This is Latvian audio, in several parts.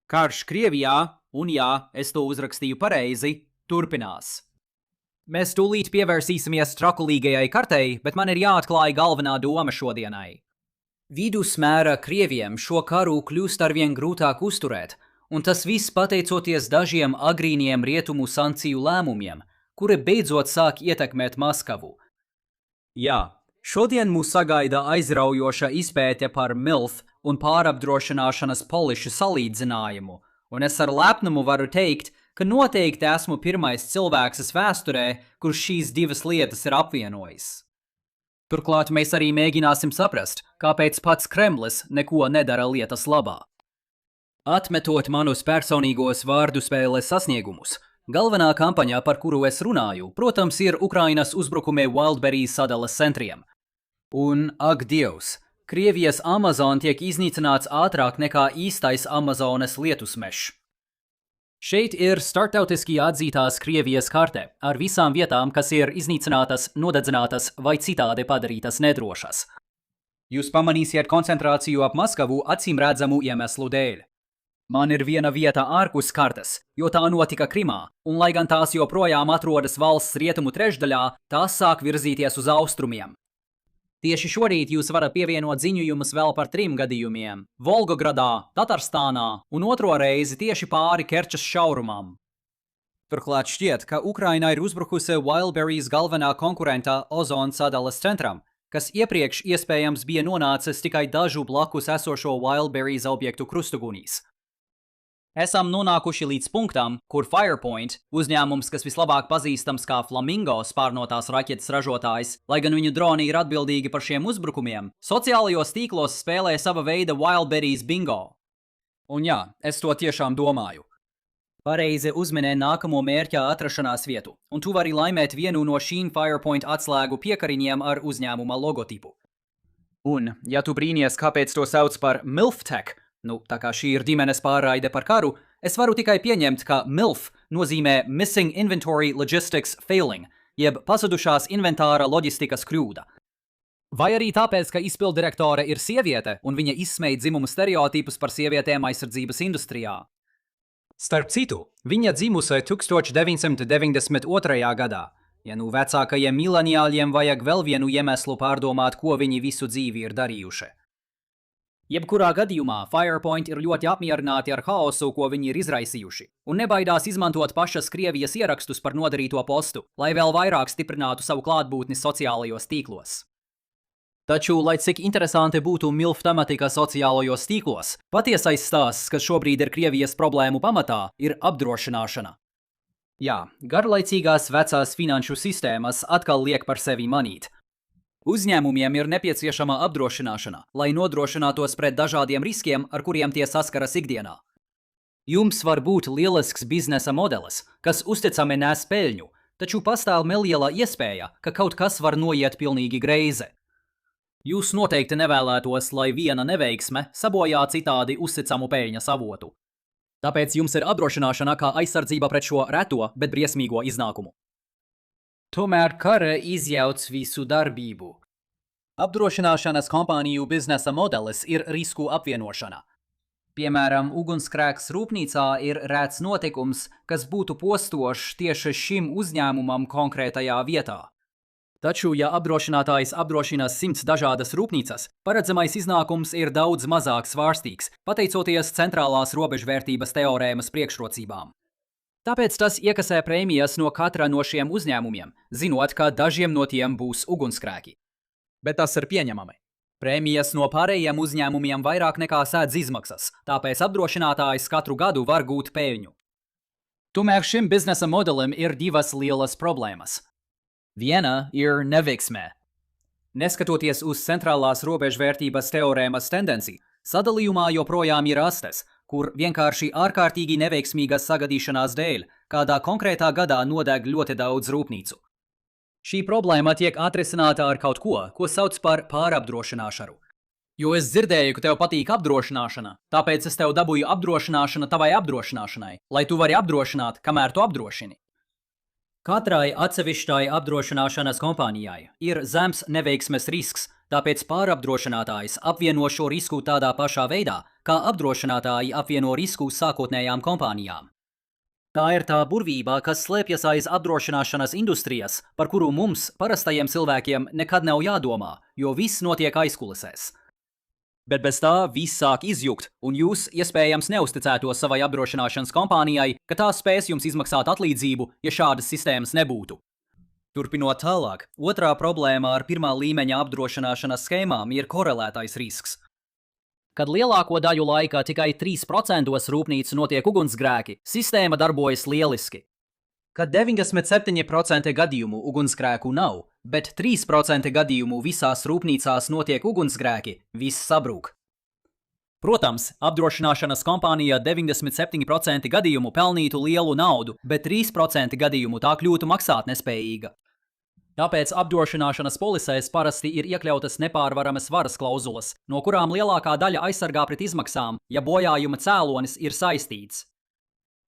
Karš Krievijā, un jā, es to uzrakstīju pareizi, turpinās. Mēs tūlīt pievērsīsimies trakulīgajai kartei, bet man ir jāatklāj galvenā doma šodienai. Vidusmēra Krieviem šo karu kļūst arvien grūtāk uzturēt, un tas viss pateicoties dažiem agrīniem rietumu sankciju lēmumiem, kuri beidzot sāk ietekmēt Maskavu. Jā, šodien mūs sagaida aizraujoša izpēte par MILF un pārapdrošināšanas polišu salīdzinājumu, un es ar lepnumu varu teikt, ka noteikti esmu pirmais cilvēks vēsturē, kurš šīs divas lietas ir apvienojis. Turklāt mēs arī mēģināsim saprast, kāpēc pats Kremlis neko nedara lietas labā. Atmetot manus personīgos vārdu spēles sasniegumus, galvenā kampaņa, par kuru es runāju, protams, ir Ukrainas uzbrukumi Wildberries sadalas centriem. Un, ak Dievs, Krievijas Amazon tiek iznīcināts ātrāk nekā īstais Amazonas lietusmešs. Šeit ir startautiski atzītās Krievijas karte ar visām vietām, kas ir iznīcinātas, nodedzinātas vai citādi padarītas nedrošas. Jūs pamanīsiet koncentrāciju ap Maskavu acīmredzamu iemeslu dēļ. Man ir viena vieta ārpus kartes, jo tā notika Krimā, un lai gan tās joprojām atrodas valsts rietumu trešdaļā, tās sāk virzīties uz austrumiem. Tieši šorīt jūs varat pievienot ziņojumus vēl par 3 gadījumiem – Volgogradā, Tatarstānā un otro reizi tieši pāri Kerčas šaurumam. Turklāt šķiet, ka Ukraina ir uzbrukusi Wildberries galvenā konkurenta Ozon sadalas centram, kas iepriekš iespējams bija nonācis tikai dažu blakus esošo Wildberries objektu krustugunīs. Esam nonākuši līdz punktam, kur Firepoint, uzņēmums, kas vislabāk pazīstams kā Flamingo spārnotās raķetes ražotājs, lai gan viņu droni ir atbildīgi par šiem uzbrukumiem, sociālajos tīklos spēlē sava veida Wildberries bingo. Un jā, es to tiešām domāju. Pareizi uzminē nākamo mērķa atrašanās vietu, un tu vari laimēt vienu no šīm Firepoint atslēgu piekariņiem ar uzņēmuma logotipu. Un, ja tu brīnies, kāpēc to sauc par MILF-Tech, tā kā šī ir ģimenes pārraide par karu, es varu tikai pieņemt, ka MILF nozīmē Missing Inventory Logistics Failing, jeb pazudušās inventāra loģistikas kļūda. Vai arī tāpēc, ka izpildirektore ir sieviete un viņa izsmej dzimumu stereotipus par sievietēm aizsardzības industrijā. Starp citu, viņa dzimusi 1992. gadā. Ja vecākajiem mileniāļiem vajag vēl vienu iemeslu pārdomāt, ko viņi visu dzīvi ir darījuši. Jebkurā gadījumā Firepoint ir ļoti apmierināti ar haosu, ko viņi ir izraisījuši, un nebaidās izmantot pašas Krievijas ierakstus par nodarīto postu, lai vēl vairāk stiprinātu savu klātbūtni sociālajos tīklos. Taču, lai cik interesanti būtu MILF tematika sociālajos tīklos, patiesais stāsts, kas šobrīd ir Krievijas problēmu pamatā, ir apdrošināšana. Jā, garlaicīgās vecās finanšu sistēmas atkal liek par sevi manīt. Uzņēmumiem ir nepieciešama apdrošināšana, lai nodrošinātos pret dažādiem riskiem, ar kuriem tie saskaras ikdienā. Jums var būt lielisks biznesa modelis, kas uzticami nes peļņu, taču pastāv neliela iespēja, ka kaut kas var noiet pilnīgi greizi. Jūs noteikti nevēlētos, lai viena neveiksme sabojā citādi uzticamu peļņas avotu. Tāpēc jums ir apdrošināšana kā aizsardzība pret šo reto, bet briesmīgo iznākumu. Tomēr kara izjauc visu darbību. Apdrošināšanas kompāniju biznesa modelis ir risku apvienošana. Piemēram, ugunsgrēks rūpnīcā ir rēts notikums, kas būtu postošs tieši šim uzņēmumam konkrētajā vietā. Taču, ja apdrošinātājs apdrošina 100 dažādas rūpnīcas, paredzamais iznākums ir daudz mazāk svārstīgs, pateicoties centrālās robežvērtības teorēmas priekšrocībām. Tāpēc tas iekasē prēmijas no katra no šiem uzņēmumiem, zinot, ka dažiem no tiem būs ugunsgrēki. Bet tas ir pieņemami. Prēmijas no pārējiem uzņēmumiem vairāk nekā sēdz izmaksas, tāpēc apdrošinātājs katru gadu var gūt peļņu. Tomēr šim biznesa modelim ir divas lielas problēmas. Viena ir neveiksmē. Neskatoties uz centrālās robežvērtības teorēmas tendenci, sadalījumā joprojām ir astes, kur vienkārši ārkārtīgi neveiksmīgas sagadīšanās dēļ kādā konkrētā gadā nodeg ļoti daudz rūpnīcu. Šī problēma tiek atrisināta ar kaut ko, ko sauc par pārapdrošināšanu. Jo es dzirdēju, ka tev patīk apdrošināšana, tāpēc es tev dabūju apdrošināšana tavai apdrošināšanai, lai tu vari apdrošināt, kamēr tu apdrošini. Katrai atsevišķai apdrošināšanas kompānijai ir zems neveiksmes risks, tāpēc pārapdrošinātājs apvieno šo risku tādā pašā veidā, kā apdrošinātāji apvieno risku uz sākotnējām kompānijām. Tā ir tā burvība, kas slēpjas aiz apdrošināšanas industrijas, par kuru mums, parastajiem cilvēkiem, nekad nav jādomā, jo viss notiek aizkulisēs. Bet bez tā viss sāk izjukt, un jūs, iespējams, neusticētos savai apdrošināšanas kompānijai, ka tā spēs jums izmaksāt atlīdzību, ja šādas sistēmas nebūtu. Turpinot tālāk, otrā problēma ar pirmā līmeņa apdrošināšanas schēmām ir korelētais risks. Kad lielāko daļu laika tikai 3% rūpnīcu notiek ugunsgrēki, sistēma darbojas lieliski. Kad 97% gadījumu ugunsgrēku nav, bet 3% gadījumu visās rūpnīcās notiek ugunsgrēki, viss sabrūk. Protams, apdrošināšanas kompānija 97% gadījumu pelnītu lielu naudu, bet 3% gadījumu tā kļūtu maksātnespējīga. Tāpēc apdrošināšanas polisēs parasti ir iekļautas nepārvaramas varas klauzulas, no kurām lielākā daļa aizsargā pret izmaksām, ja bojājuma cēlonis ir saistīts.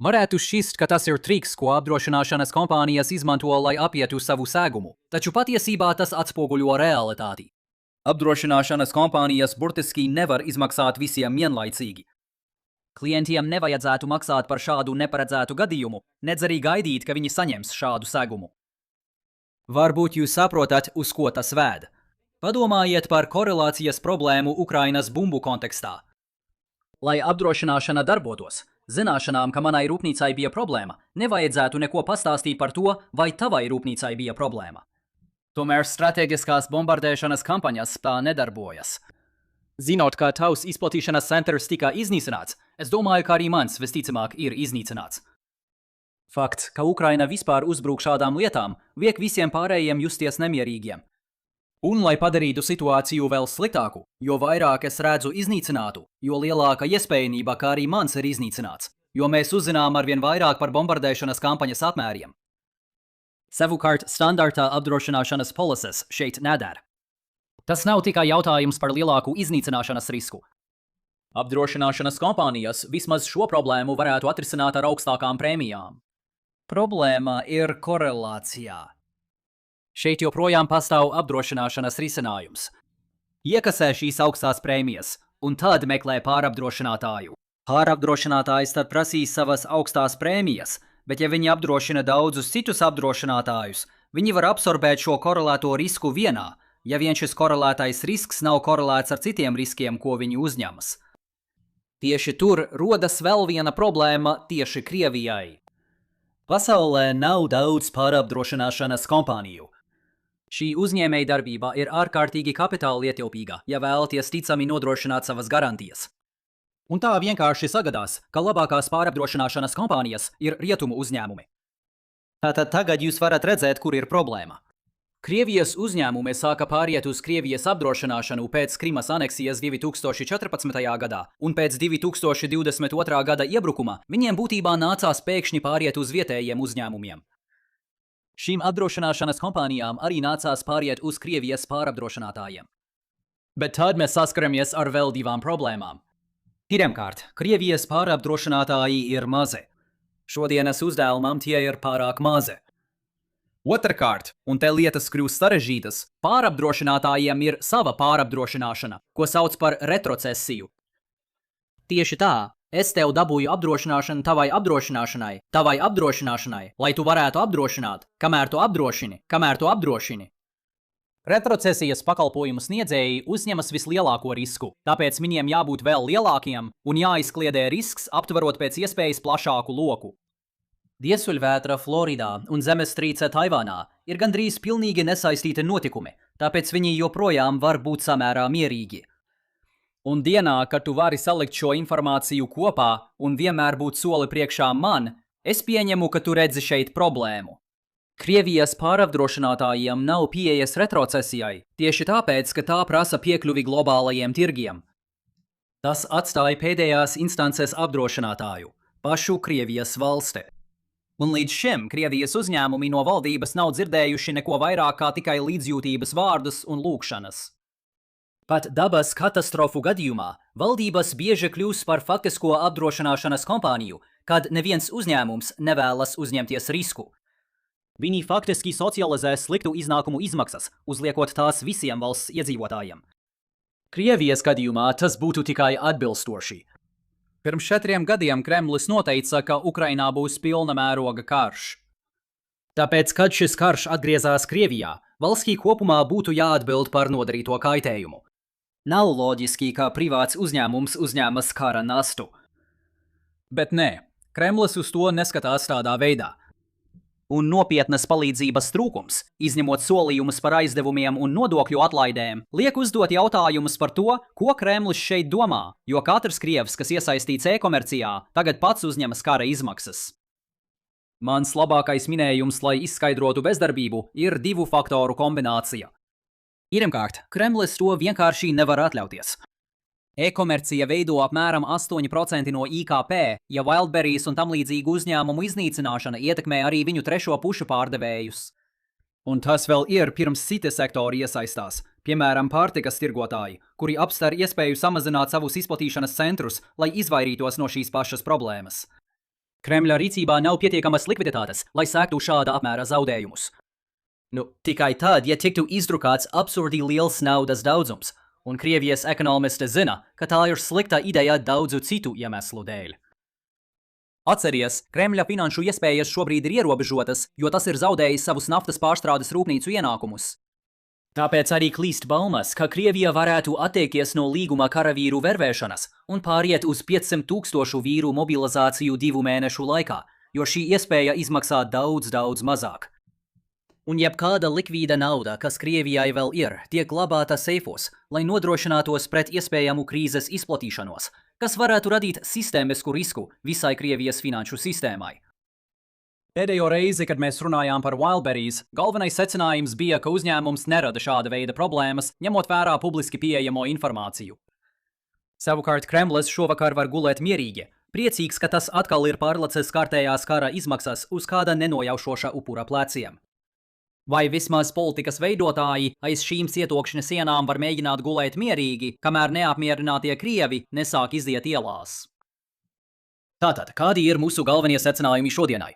Varētu šķist, ka tas ir triks, ko apdrošināšanas kompānijas izmanto, lai apietu savu segumu, taču patiesībā tas atspoguļo realitāti. Apdrošināšanas kompānijas burtiski nevar izmaksāt visiem vienlaicīgi. Klientiem nevajadzētu maksāt par šādu neparedzētu gadījumu, nedz arī gaidīt, ka viņi saņems šādu segumu. Varbūt jūs saprotat, uz ko tas vēd. Padomājiet par korelācijas problēmu Ukrainas bumbu kontekstā. Lai apdrošināšana darbotos, zināšanām, ka manai rūpnīcai bija problēma, nevajadzētu neko pastāstīt par to, vai tavai rūpnīcai bija problēma. Tomēr strateģiskās bombardēšanas kampaņas tā nedarbojas. Zinot, ka tavs izplatīšanas centrs tika iznīcināts, es domāju, ka arī mans visticamāk ir iznīcināts. Fakts, ka Ukraina vispār uzbruk šādām lietām, liek visiem pārējiem justies nemierīgiem. Un, lai padarītu situāciju vēl sliktāku, jo vairāk es redzu iznīcinātu, jo lielāka iespējamība, ka arī mans ir iznīcināts, jo mēs uzzinām arvien vairāk par bombardēšanas kampaņas apmēriem. Savukārt, standartā apdrošināšanas polises šeit nedara. Tas nav tikai jautājums par lielāku iznīcināšanas risku. Apdrošināšanas kompānijas vismaz šo problēmu varētu atrisināt ar augstākām prēmijām. Problēma ir korelācijā. Šeit joprojām pastāv apdrošināšanas risinājums. Iekasē šīs augstās prēmijas, un tad meklē pārapdrošinātāju. Pārapdrošinātājs tad prasīs savas augstās prēmijas, bet ja viņi apdrošina daudzus citus apdrošinātājus, viņi var absorbēt šo korelēto risku vienā, ja vien šis korelētais risks nav korelēts ar citiem riskiem, ko viņi uzņemas. Tieši tur rodas vēl viena problēma tieši Krievijai. Pasaulē nav daudz pārapdrošināšanas kompāniju. Šī uzņēmējdarbība ir ārkārtīgi kapitāla ietilpīga, ja vēlaties ticami nodrošināt savas garantijas. Un tā vienkārši sagadās, ka labākās pārapdrošināšanas kompānijas ir rietumu uzņēmumi. Tātad tagad jūs varat redzēt, kur ir problēma. Krievijas uzņēmumi sāka pāriet uz Krievijas apdrošināšanu pēc Krimas aneksijas 2014. gadā, un pēc 2022. gada iebrukuma viņiem būtībā nācās pēkšņi pāriet uz vietējiem uzņēmumiem. Šīm apdrošināšanas kompānijām arī nācās pāriet uz Krievijas pārapdrošinātājiem. Bet tad mēs saskaramies ar vēl divām problēmām. Pirmkārt, Krievijas pārapdrošinātāji ir mazi. Šodienas uzdevumam tie ir pārāk mazi. Otrkārt, un te lietas kļūst sarežģītas, pārapdrošinātājiem ir sava pārapdrošināšana, ko sauc par retrocesiju. Tieši tā, es tev dabūju apdrošināšanu tavai apdrošināšanai, lai tu varētu apdrošināt, kamēr tu apdrošini. Retrocesijas pakalpojumu sniedzēji uzņemas vislielāko risku, tāpēc viņiem jābūt vēl lielākiem un jāizkliedē risks, aptverot pēc iespējas plašāku loku. Diesuļvētra Floridā un zemestrīce Taivānā ir gandrīz pilnīgi nesaistīti notikumi, tāpēc viņi joprojām var būt samērā mierīgi. Un dienā, kad tu vari salikt šo informāciju kopā un vienmēr būt soli priekšā man, es pieņemu, ka tu redzi šeit problēmu. Krievijas pārapdrošinātājiem nav pieejas retrocesijai, tieši tāpēc, ka tā prasa piekļuvi globālajiem tirgiem. Tas atstāja pēdējās instances apdrošinātāju, pašu Krievijas valsti. Un līdz šim Krievijas uzņēmumi no valdības nav dzirdējuši neko vairāk kā tikai līdzjūtības vārdus un lūgšanas. Pat dabas katastrofu gadījumā valdības bieži kļūst par faktisko apdrošināšanas kompāniju, kad neviens uzņēmums nevēlas uzņemties risku. Viņi faktiski socializē sliktu iznākumu izmaksas, uzliekot tās visiem valsts iedzīvotājiem. Krievijas gadījumā tas būtu tikai atbilstoši. Pirms 4 gadiem Kremlis noteica, ka Ukrainā būs pilna mēroga karš. Tāpēc, kad šis karš atgriezās Krievijā, valstī kopumā būtu jāatbild par nodarīto kaitējumu. Nav loģiski, ka privāts uzņēmums uzņēmas kara nastu. Bet nē, Kremlis uz to neskatās tādā veidā. Un nopietnas palīdzības trūkums, izņemot solījumus par aizdevumiem un nodokļu atlaidēm, liek uzdot jautājumus par to, ko Kremlis šeit domā, jo katrs krievs, kas iesaistīts e-komercijā, tagad pats uzņemas kara izmaksas. Mans labākais minējums, lai izskaidrotu bezdarbību, ir 2 faktoru kombinācija. Pirmkārt, Kremlis to vienkārši nevar atļauties. E-komercija veido apmēram 8% no IKP, ja Wildberries un tam līdzīgu uzņēmumu iznīcināšana ietekmē arī viņu trešo pušu pārdevējus. Un tas vēl ir pirms citi sektori iesaistās, piemēram pārtikas tirgotāji, kuri apsver iespēju samazināt savus izplatīšanas centrus, lai izvairītos no šīs pašas problēmas. Kremļa rīcībā nav pietiekamas likviditātes, lai sēktu šāda apmēra zaudējumus. Tikai tad, ja tiktu izdrukāts absurdi liels naudas daudzums, un Krievijas ekonomisti zina, ka tā ir slikta ideja daudzu citu iemeslu dēļ. Atceries, Kremļa finanšu iespējas šobrīd ir ierobežotas, jo tas ir zaudējis savus naftas pārstrādes rūpnīcu ienākumus. Tāpēc arī klīst baumas, ka Krievija varētu atteikties no līguma karavīru vervēšanas un pāriet uz 500 000 vīru mobilizāciju 2 mēnešu laikā, jo šī iespēja izmaksā daudz mazāk. Un jebkāda likvīda nauda, kas Krievijai vēl ir, tiek glabāta seifos, lai nodrošinātos pret iespējamu krīzes izplatīšanos, kas varētu radīt sistēmisku risku visai Krievijas finanšu sistēmai. Pēdējo reizi, kad mēs runājām par Wildberries, galvenais secinājums bija, ka uzņēmums nerada šāda veida problēmas, ņemot vērā publiski pieejamo informāciju. Savukārt Kremlis šovakar var gulēt mierīgi, priecīgs, ka tas atkal ir pārlicis kārtējās kara izmaksas uz kāda nenojaušoša upura pleciem. Vai vismaz politikas veidotāji aiz šīm cietokšņa sienām var mēģināt gulēt mierīgi, kamēr neapmierinātie krievi nesāk iziet ielās? Tātad, kādi ir mūsu galvenie secinājumi šodienai?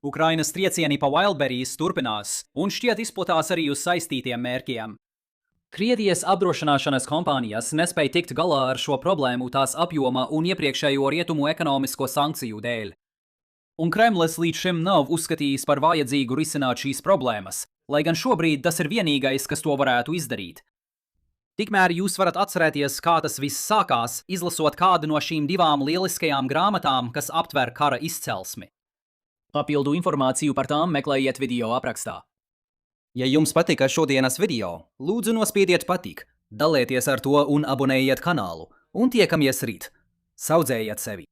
Ukrainas triecieni pa Wildberries turpinās un šķiet izplatās arī uz saistītiem mērķiem. Krievijas apdrošināšanas kompānijas nespēja tikt galā ar šo problēmu tās apjoma un iepriekšējo rietumu ekonomisko sankciju dēļ. Un Kremlis līdz šim nav uzskatījis par vajadzīgu risināt šīs problēmas, lai gan šobrīd tas ir vienīgais, kas to varētu izdarīt. Tikmēr jūs varat atcerēties, kā tas viss sākās, izlasot kādu no šīm 2 lieliskajām grāmatām, kas aptver kara izcelsmi. Papildu informāciju par tām meklējiet video aprakstā. Ja jums patika šodienas video, lūdzu nospiediet patīk, dalieties ar to un abonējiet kanālu, un tiekamies rīt. Saudzējiet sevi!